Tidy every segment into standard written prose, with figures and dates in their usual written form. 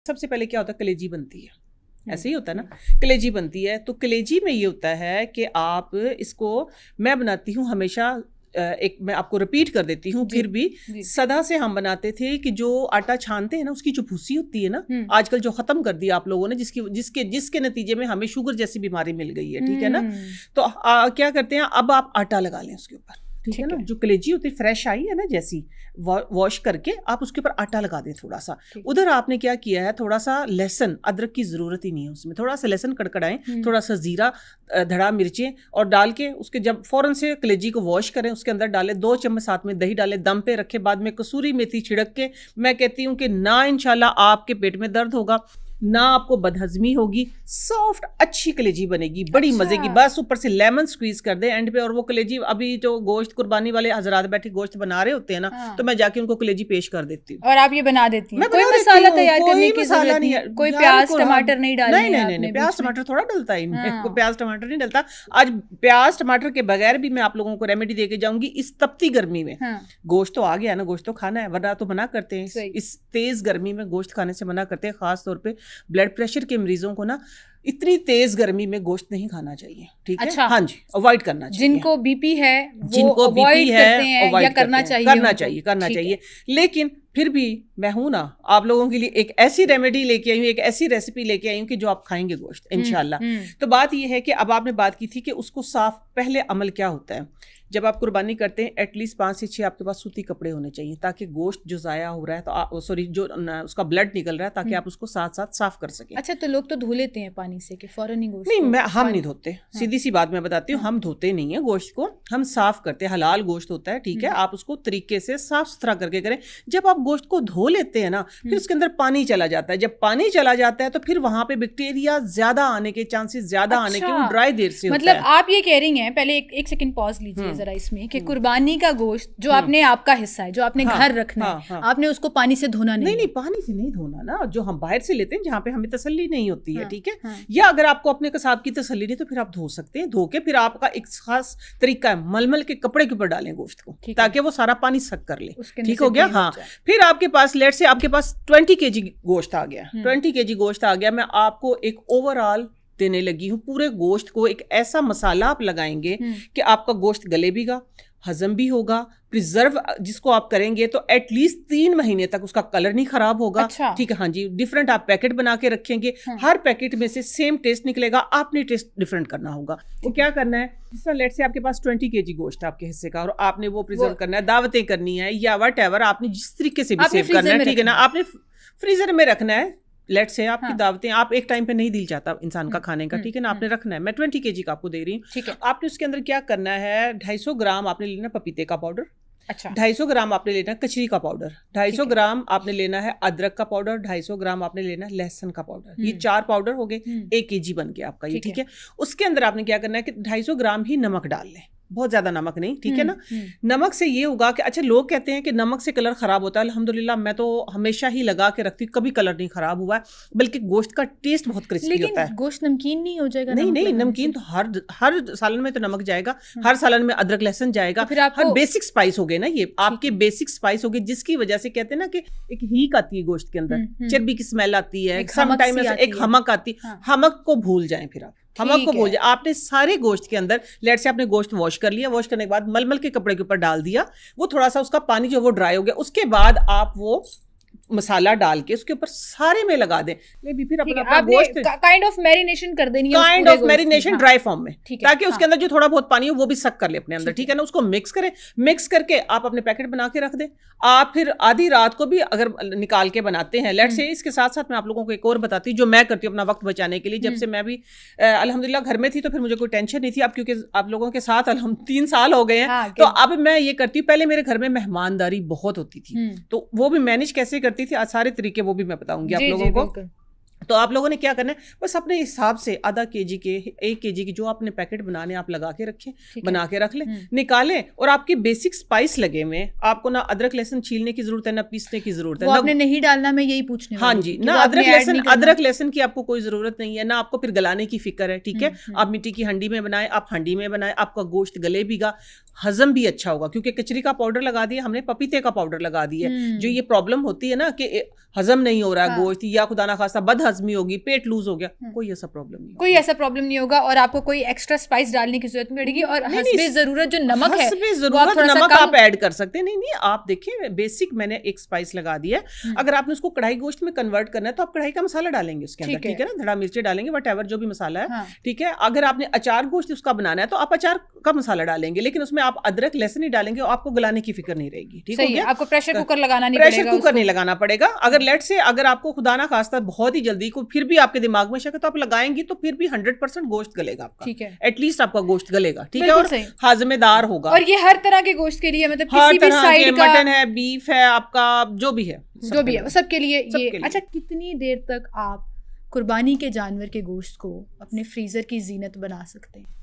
سب سے پہلے کیا ہوتا ہے, کلیجی بنتی ہے, ایسے ہی ہوتا ہے نا, کلیجی بنتی ہے. تو کلیجی میں یہ ہوتا ہے کہ آپ اس کو, میں بناتی ہوں ہمیشہ, ایک میں آپ کو رپیٹ کر دیتی ہوں پھر بھی, سدا سے ہم بناتے تھے کہ جو آٹا چھانتے ہیں نا اس کی جو بھوسی ہوتی ہے نا, آج کل جو ختم کر دیا آپ لوگوں نے, جس کے نتیجے میں ہمیں شوگر جیسی بیماری مل گئی ہے, ٹھیک ہے نا. تو کیا کرتے ہیں, اب آپ آٹا لگا لیں اس کے اوپر, ٹھیک ہے نا, جو کلیجی ہوتی ہے فریش آئی ہے نا جیسی, واش کر کے آپ اس کے اوپر آٹا لگا دیں تھوڑا سا. ادھر آپ نے کیا کیا ہے, تھوڑا سا لہسن, ادرک کی ضرورت ہی نہیں ہے اس میں, تھوڑا سا لہسن کڑکڑائیں, تھوڑا سا زیرہ, دھڑا مرچیں, اور ڈال کے اس کے جب فوراً سے کلیجی کو واش کریں, اس کے اندر ڈالیں 2 چمچ ساتھ میں دہی ڈالیں, دم پہ رکھے, بعد میں کسوری میتھی چھڑک کے, میں کہتی ہوں کہ نہ انشاءاللہ آپ کے پیٹ میں درد ہوگا, نہ آپ کو بدہضمی ہوگی, سافٹ اچھی کلیجی بنے گی, بڑی مزے کی. بس اوپر سے لیمن سکویز کر دیں اینڈ پہ, اور وہ کلیجی ابھی جو گوشت قربانی والے حضرات بیٹھے گوشت بنا رہے ہوتے ہیں نا, تو میں جا کے ان کو کلیجی پیش کر دیتی ہوں. اور آپ یہ بنا دیتی ہیں, کوئی مسالہ تیار کرنے کی ضرورت نہیں ہے, کوئی پیاز ٹماٹر نہیں ڈالنا. نہیں, پیاز ٹماٹر تھوڑا ڈلتا ہے ان میں, کوئی پیاز ٹماٹر نہیں ڈلتا. آج پیاز ٹماٹر کے بغیر بھی میں آپ لوگوں کو ریمیڈی دے کے جاؤں گی. اس تپتی گرمی میں گوشت تو آ گیا نا, گوشت تو کھانا ہے, ورنہ تو منع کرتے ہیں. اس تیز گرمی میں گوشت کھانے سے منع کرتے ہیں, خاص طور پہ بلڈ پریشر کے مریضوں کو نا اتنی تیز گرمی میں گوشت نہیں کھانا چاہیے, ٹھیک ہے. ہاں جی, اوائڈ کرنا چاہیے. جن کو بی پی ہے, جن کو بی پی ہے اوائڈ کرنا چاہیے. لیکن پھر بھی میں ہوں نا آپ لوگوں کے لیے ایک ایسی ریمیڈی لے کے آئی ہوں, ایک ایسی ریسیپی لے کے آئی ہوں کہ جو آپ کھائیں گے گوشت انشاءاللہ. تو بات یہ ہے کہ اب آپ نے بات کی تھی کہ اس کو صاف, پہلے عمل کیا ہوتا ہے جب آپ قربانی کرتے ہیں, ایٹ لیسٹ 5 سے 6 آپ کے پاس سوتی کپڑے ہونے چاہیے, تاکہ گوشت جو ضائع ہو رہا ہے تو سوری جو اس کا بلڈ نکل رہا ہے, تاکہ آپ اس کو ساتھ ساتھ صاف کر سکیں. اچھا, تو لوگ تو دھو لیتے ہیں پانی سے کہ فوراً ہی گوشت. نہیں, ہم نہیں دھوتے, سیدھی سی بات میں بتاتی ہوں, ہم دھوتے نہیں ہیں گوشت کو, ہم صاف کرتے ہیں. حلال گوشت ہوتا ہے, ٹھیک ہے, آپ اس کو طریقے سے صاف ستھرا کر کے کریں. جب آپ گوشت کو دھو لیتے ہیں نا, پھر اس کے اندر پانی چلا جاتا ہے. جب پانی چلا جاتا ہے تو پھر وہاں پہ بیکٹیریا زیادہ آنے کے چانسز زیادہ آنے کے, وہ ڈرائی دیر سے ہوتا ہے. مطلب آپ یہ کہہ رہی ہیں, پہلے ایک سیکنڈ پاز لیجیے ذرا اس میں, کہ قربانی کا گوشت جو آپ نے, آپ کا حصہ ہے جو آپ نے گھر رکھنا ہے, آپ نے اس کو پانی سے دھونا نہیں, پانی سے نہیں دھونا نا, جو ہم باہر سے لیتے ہیں جہاں پہ ہمیں تسلی نہیں ہوتی ہے, ٹھیک ہے. یا اگر آپ کو اپنے قصاب کی تسلی نہیں تو پھر آپ دھو سکتے ہیں. دھو کے پھر آپ کا ایک خاص طریقہ ہے, ململ کے کپڑے کے اوپر ڈالیں گوشت کو, تاکہ وہ سارا پانی سک کر لے, ٹھیک ہو گیا. ہاں, پھر آپ کے پاس لیٹ سے آپ کے پاس 20 kg گوشت آ گیا, 20 kg گوشت آ گیا. میں آپ کو ایک اوور آل دینے لگی ہوں. پورے گوشت کو ایک ایسا مسالہ آپ لگائیں گے کہ آپ کا گوشت گلے بھی گا, ہضم بھی ہوگا, پریزرو جس کو آپ کریں گے تو ایٹ لیسٹ 3 مہینے تک اس کا کلر نہیں خراب ہوگا, ٹھیک ہے. ہاں جی, ڈفرنٹ آپ پیکٹ بنا کے رکھیں گے, ہر پیکٹ میں سے سیم ٹیسٹ نکلے گا, آپ نے ٹیسٹ ڈفرنٹ کرنا ہوگا. وہ کیا کرنا ہے, جس طرح لیٹ سے آپ کے پاس 20 kg گوشت آپ کے حصے کا, اور آپ نے وہ پریزرو کرنا ہے, دعوتیں کرنی ہے یا وٹ ایور, آپ نے جس طریقے سے بھی سیو کرنا ہے, ٹھیک ہے نا, آپ نے فریزر میں رکھنا ہے. لیٹ سے آپ کی دعوتیں, آپ ایک ٹائم پہ نہیں دل چاہتا انسان کا کھانے کا, ٹھیک ہے نا, آپ نے رکھنا ہے. میں 20 kg کا آپ کو دے رہی ہوں. آپ نے اس کے اندر کیا کرنا ہے, 250 گرام آپ نے لینا پپیتے کا پاؤڈر, 250 گرام آپ نے لینا کچری کا پاؤڈر, 250 گرام آپ نے لینا ہے ادرک کا پاؤڈر, 250 گرام آپ نے لینا ہے لہسن کا پاؤڈر. یہ 4 پاؤڈر ہو گئے, 1 kg بن گیا آپ کا یہ, ٹھیک ہے. اس کے اندر آپ نے کیا کرنا ہے کہ 250 گرام ہی نمک ڈال لیں, بہت زیادہ نمک نہیں, ٹھیک ہے نا. نمک سے یہ ہوگا کہ اچھا لوگ کہتے ہیں کہ نمک سے کلر خراب ہوتا ہے, الحمدللہ میں تو ہمیشہ ہی لگا کے رکھتی ہوں, کبھی کلر نہیں خراب ہوا ہے, بلکہ گوشت کا ٹیسٹ بہت کرسپی ہوتا ہے. گوشت نمکین نہیں ہو جائے گا؟ نہیں, نمکین تو ہر سالن میں تو نمک جائے گا, ہر سالن میں ادرک لہسن جائے گا, ہر بیسک اسپائس ہو گئے نا, یہ آپ کے بیسک اسپائس ہو گئے, جس کی وجہ سے کہتے ہیں نا کہ ایک ہیک آتی ہے گوشت کے اندر, چربی کی اسمیل آتی ہے, سم ٹائم ایک ہمک آتی ہے. ہمک کو بھول جائیں, پھر آپ ہمک کو بول جائے. آپ نے سارے گوشت کے اندر لیٹ سے آپ نے گوشت واش کر لیا, واش کرنے کے بعد ململ کے کپڑے کے اوپر ڈال دیا, وہ تھوڑا سا اس کا پانی جو وہ ڈرائی ہو گیا, اس کے بعد آپ وہ مسالہ ڈال کے اس کے اوپر سارے میں لگا دیں. پھر اپنا گوشت کائنڈ آف میرینیشن کر دینی ہے, kind of marination dry form میں, تاکہ اس کے اندر جو تھوڑا بہت پانی ہو وہ بھی سک کر لے اپنے اندر, ٹھیک ہے نا. اس کو مکس کریں, مکس کر کے آپ اپنے پیکٹ بنا کے رکھ دیں. آپ پھر آدھی رات کو بھی اگر نکال کے بناتے ہیں, لیٹ سے اس کے ساتھ ساتھ میں آپ لوگوں کو ایک اور بتاتی ہوں جو میں کرتی ہوں اپنا وقت بچانے کے لیے. جب سے میں بھی الحمدللہ گھر میں تھی تو پھر مجھے کوئی ٹینشن نہیں تھی. اب کیونکہ آپ لوگوں کے ساتھ 3 سال ہو گئے ہیں, تو اب میں یہ کرتی ہوں. پہلے میرے گھر میں مہمانداری بہت ہوتی تھی, تو وہ بھی مینیج کیسے کرتی تھی, سارے طریقے وہ بھی میں بتاؤں گی آپ لوگوں کو. تو آپ لوگوں نے کیا کرنا ہے, بس اپنے حساب سے آدھا kg کے 1 kg کے جو آپ نے پیکٹ بنانے آپ لگا کے رکھیں, بنا کے رکھ لیں, نکالیں. اور آپ کی بیسک اسپائس لگے ہوئے, آپ کو نہ ادرک لہسن چھیلنے کی ضرورت ہے, نہ پیسنے کی ضرورت ہے. وہ آپ نے نہیں ڈالنا, میں یہی پوچھنے. ہاں جی, نہ ادرک لہسن کی آپ کو کوئی ضرورت نہیں ہے, نہ آپ کو پھر گلانے کی فکر ہے, ٹھیک ہے. آپ مٹی کی ہنڈی میں بنائیں, آپ ہنڈی میں بنائیں, آپ کا گوشت گلے بھی گا. ہضم بھی اچھا ہوگا, کیونکہ کچری کا پاؤڈر لگا دیا ہم نے, پپیتے کا پاؤڈر لگا دیا, جو یہ پرابلم ہوتی ہے نا کہ ہضم نہیں ہو رہا ہے گوشت, یا خدا نہ خواستہ بد ہضمی ہوگی, پیٹ لوز ہو گیا, کوئی ایسا پرابلم نہیں, کوئی ایسا پرابلم نہیں ہوگا, اور آپ کو کوئی ایکسٹرا اسپائس ڈالنے کی ضرورت نہیں پڑے گی, اور حسب ضرورت جو نمک ہے, حسب ضرورت نمک آپ ایڈ کر سکتے ہیں. نہیں آپ دیکھیں بیسک میں نے ایک اسپائس لگا دیا ہے, اگر آپ نے اس کو کڑھائی گوشت میں کنورٹ کرنا ہے تو آپ کڑھائی کا مسالہ ڈالیں گے اس کے اندر, ٹھیک ہے نا, دھڑا مرچیں ڈالیں گے, وٹ ایور جو بھی مسالہ ہے, ٹھیک ہے. اگر آپ نے اچار گوشت اس کا بنانا ہے تو آپ اچار کا مسالہ ڈالیں گے, لیکن اس میں آپ ادرک لہسن نہیں ڈالیں گے, آپ کو گلانے کی فکر نہیں رہے گی, ٹھیک ہے. آپ کو پریشر کوکر لگانا پڑے گا. اگر لیٹ سے اگر آپ کو خدا نہ خواستہ بہت ہی جلدی کو پھر بھی آپ کے دماغ میں شک ہے تو آپ لگائیں گی تو پھر بھی 100% گوشت گلے گا آپ کا, ٹھیک ہے, ایٹ لیسٹ آپ کا گوشت گلے گا, ٹھیک ہے, اور ہاضمے دار ہوگا. اور یہ ہر طرح کے گوشت کے لیے, مطلب ہر طرح کے, مٹن ہے, بیف ہے, آپ کا جو بھی ہے سب کے لیے یہ. اچھا, کتنی دیر تک آپ قربانی کے جانور کے گوشت کو اپنے فریزر کی زینت بنا سکتے ہیں؟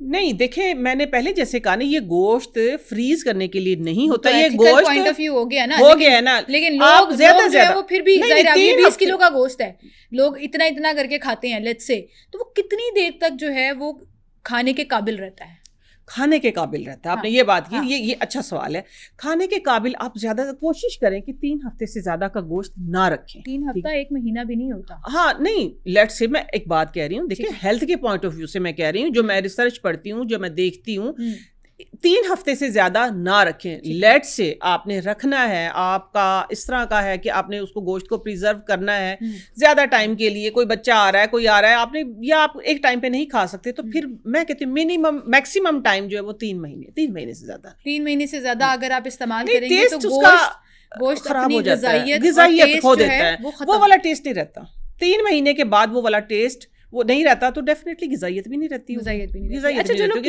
نہیں دیکھیں, میں نے پہلے جیسے کہا نا, یہ گوشت فریز کرنے کے لیے نہیں ہوتا, یہ گوشت پوائنٹ آف ویو ہو گیا نا, لیکن لوگ زیادہ وہ پھر بھی 20 کلو کا گوشت ہے, لوگ اتنا کر کے کھاتے ہیں لیٹ سے, تو وہ کتنی دیر تک جو ہے وہ کھانے کے قابل رہتا ہے؟ کھانے کے قابل رہتا ہے, آپ نے یہ بات کی, یہ اچھا سوال ہے. کھانے کے قابل آپ زیادہ کوشش کریں کہ 3 ہفتے سے زیادہ کا گوشت نہ رکھیں. 3 ہفتہ 1 مہینہ بھی نہیں ہوتا. ہاں نہیں, لیٹ سے میں ایک بات کہہ رہی ہوں, دیکھیں ہیلتھ کے پوائنٹ آف ویو سے میں کہہ رہی ہوں, جو میں ریسرچ پڑھتی ہوں, جو میں دیکھتی ہوں, 3 ہفتے سے زیادہ نہ رکھیں. لیٹ سے آپ نے رکھنا ہے, آپ کا اس طرح کا ہے کہ آپ نے اس کو گوشت کو پریزرو کرنا ہے زیادہ ٹائم کے لیے, کوئی بچہ آ رہا ہے, کوئی آ رہا ہے, آپ نے, یا آپ ایک ٹائم پہ نہیں کھا سکتے, تو پھر میں کہتی ہوں منیمم میکسیمم ٹائم جو ہے وہ 3 مہینے سے زیادہ. 3 مہینے سے زیادہ اگر آپ استعمال کریں گے تو گوشت خراب ہو جاتا ہے, غذائیت کھو دیتا ہے, وہ والا ٹیسٹ نہیں رہتا. 3 مہینے کے بعد وہ والا ٹیسٹ وہ نہیں رہتا, تو ڈیفینیٹلی غذائیت بھی نہیں رہتی. اچھا, جو لوگ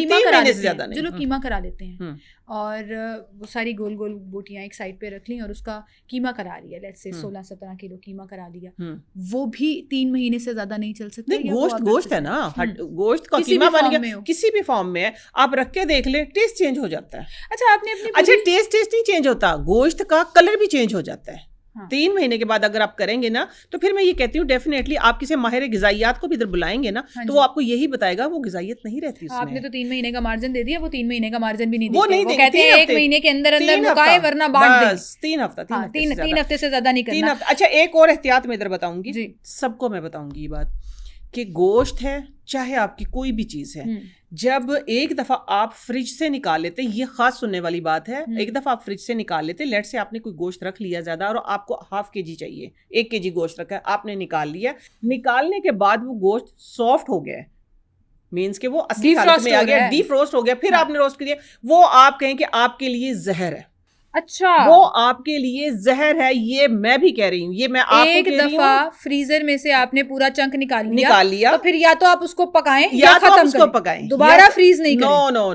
قیمہ کرا لیتے ہیں اور وہ ساری گول گول بوٹیاں ایک سائڈ پہ رکھ لیں اور اس کا قیمہ کرا لیا, لیٹس سے 16-17 کلو قیمہ کرا لیا, وہ بھی 3 مہینے سے زیادہ نہیں چل سکتے. گوشت ہے نا, گوشت کا قیمہ بن گیا, کسی بھی فارم میں ہے, آپ رکھ کے دیکھ لیں, ٹیسٹ چینج ہو جاتا ہے. اچھا, آپ نے اچھا ٹیسٹ نہیں چینج ہوتا, گوشت کا کلر بھی چینج ہو جاتا ہے. 3 مہینے کے بعد اگر آپ کریں گے نا, تو پھر میں یہ کہتی ہوں ڈیفینیٹلی آپ کسی ماہر غذائیات کو بھی ادھر بلائیں گے نا, تو وہ آپ کو یہی بتائے گا وہ غذائیت نہیں رہتی اس میں. آپ نے تو 3 مہینے کا مارجن دے دیا, وہ 3 مہینے کا مارجن بھی نہیں دیتے, وہ کہتے ہیں 1 مہینے کے اندر مکائے ورنہ بانٹ دیں. 3 ہفتہ 3 ہفتے سے زیادہ نہیں کرنا. اچھا, ایک اور احتیاط میں ادھر بتاؤں گی, سب کو میں بتاؤں گی یہ بات, کہ گوشت ہے چاہے آپ کی کوئی بھی چیز ہے, جب ایک دفعہ آپ فریج سے نکال لیتے, یہ خاص سننے والی بات ہے, ایک دفعہ آپ فریج سے نکال لیتے, لیٹ سے آپ نے کوئی گوشت رکھ لیا زیادہ اور آپ کو 1/2 kg چاہیے, 1 kg گوشت رکھا ہے, آپ نے نکال لیا, نکالنے کے بعد وہ گوشت سافٹ ہو گیا ہے, مینس کہ وہ اصلی حالت میں آ گیا, ڈی فروسٹ ہو گیا, پھر آپ نے روسٹ کر دیا, وہ آپ کہیں کہ آپ کے لیے زہر ہے. اچھا, وہ آپ کے لیے زہر ہے, یہ میں بھی کہہ رہی ہوں, یہ میں آپ کو ایک دفعہ فریزر میں سے آپ نے پورا چنک نکال لیا, تو پھر یا تو آپ اس کو پکائیں یا ختم کریں, دوبارہ فریز نہیں کریں. نو